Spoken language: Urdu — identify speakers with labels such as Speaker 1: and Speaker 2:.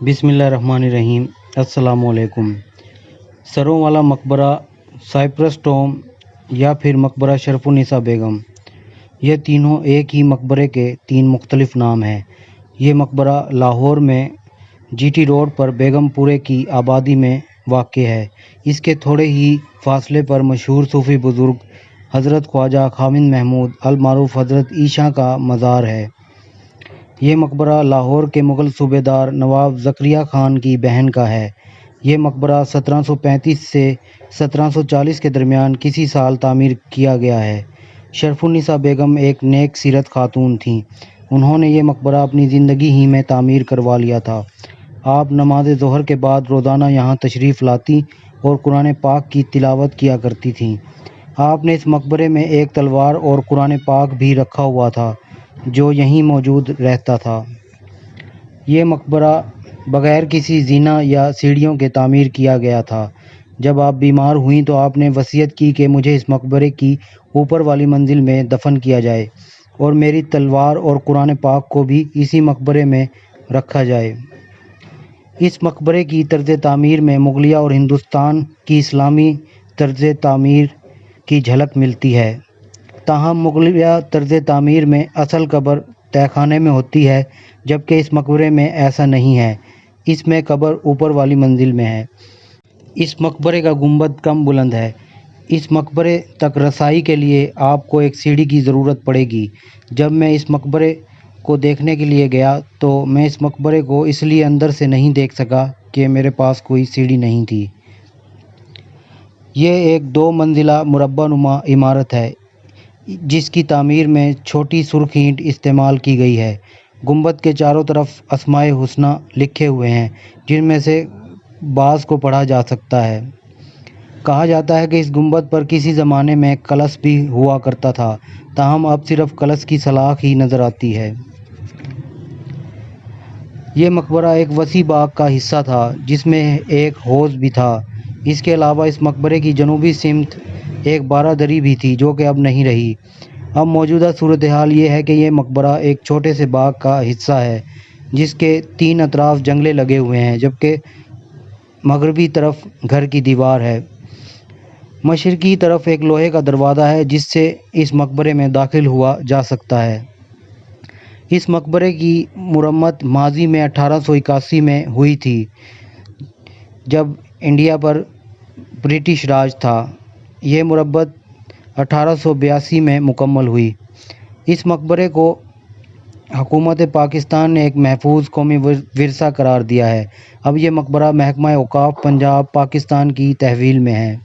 Speaker 1: بسم اللہ الرحمن الرحیم۔ السلام علیکم۔ سروں والا مقبرہ، سائپرس ٹوم یا پھر مقبرہ شرف النساء بیگم، یہ تینوں ایک ہی مقبرے کے تین مختلف نام ہیں۔ یہ مقبرہ لاہور میں جی ٹی روڈ پر بیگم پورے کی آبادی میں واقع ہے۔ اس کے تھوڑے ہی فاصلے پر مشہور صوفی بزرگ حضرت خواجہ خامد محمود المعروف حضرت عیسیٰ کا مزار ہے۔ یہ مقبرہ لاہور کے مغل صوبے دار نواب زکریا خان کی بہن کا ہے۔ یہ مقبرہ 1735 سے 1740 کے درمیان کسی سال تعمیر کیا گیا ہے۔ شرف النساء بیگم ایک نیک سیرت خاتون تھیں۔ انہوں نے یہ مقبرہ اپنی زندگی ہی میں تعمیر کروا لیا تھا۔ آپ نماز ظہر کے بعد روزانہ یہاں تشریف لاتی اور قرآن پاک کی تلاوت کیا کرتی تھیں۔ آپ نے اس مقبرے میں ایک تلوار اور قرآن پاک بھی رکھا ہوا تھا جو یہیں موجود رہتا تھا۔ یہ مقبرہ بغیر کسی زینہ یا سیڑھیوں کے تعمیر کیا گیا تھا۔ جب آپ بیمار ہوئیں تو آپ نے وصیت کی کہ مجھے اس مقبرے کی اوپر والی منزل میں دفن کیا جائے اور میری تلوار اور قرآن پاک کو بھی اسی مقبرے میں رکھا جائے۔ اس مقبرے کی طرز تعمیر میں مغلیہ اور ہندوستان کی اسلامی طرز تعمیر کی جھلک ملتی ہے۔ تاہم مغلیہ طرز تعمیر میں اصل قبر تہہ خانے میں ہوتی ہے، جبکہ اس مقبرے میں ایسا نہیں ہے۔ اس میں قبر اوپر والی منزل میں ہے۔ اس مقبرے کا گنبد کم بلند ہے۔ اس مقبرے تک رسائی کے لیے آپ کو ایک سیڑھی کی ضرورت پڑے گی۔ جب میں اس مقبرے کو دیکھنے کے لیے گیا تو میں اس مقبرے کو اس لیے اندر سے نہیں دیکھ سکا کہ میرے پاس کوئی سیڑھی نہیں تھی۔ یہ ایک 2 منزلہ مربع نما عمارت ہے جس کی تعمیر میں چھوٹی سرخ اینٹ استعمال کی گئی ہے۔ گنبد کے چاروں طرف اسمائے حسنی لکھے ہوئے ہیں جن میں سے بعض کو پڑھا جا سکتا ہے۔ کہا جاتا ہے کہ اس گنبد پر کسی زمانے میں کلش بھی ہوا کرتا تھا، تاہم اب صرف کلش کی سلاخ ہی نظر آتی ہے۔ یہ مقبرہ ایک وسیع باغ کا حصہ تھا جس میں ایک حوض بھی تھا۔ اس کے علاوہ اس مقبرے کی جنوبی سمت ایک بارہ دری بھی تھی جو کہ اب نہیں رہی۔ اب موجودہ صورتحال یہ ہے کہ یہ مقبرہ ایک چھوٹے سے باغ کا حصہ ہے جس کے 3 اطراف جنگلے لگے ہوئے ہیں، جبکہ مغربی طرف گھر کی دیوار ہے۔ مشرقی طرف ایک لوہے کا دروازہ ہے جس سے اس مقبرے میں داخل ہوا جا سکتا ہے۔ اس مقبرے کی مرمت ماضی میں 1881 میں ہوئی تھی جب انڈیا پر برٹش راج تھا۔ یہ مرمت 1882 میں مکمل ہوئی۔ اس مقبرے کو حکومت پاکستان نے ایک محفوظ قومی ورثہ قرار دیا ہے۔ اب یہ مقبرہ محکمہ اوقاف پنجاب پاکستان کی تحویل میں ہے۔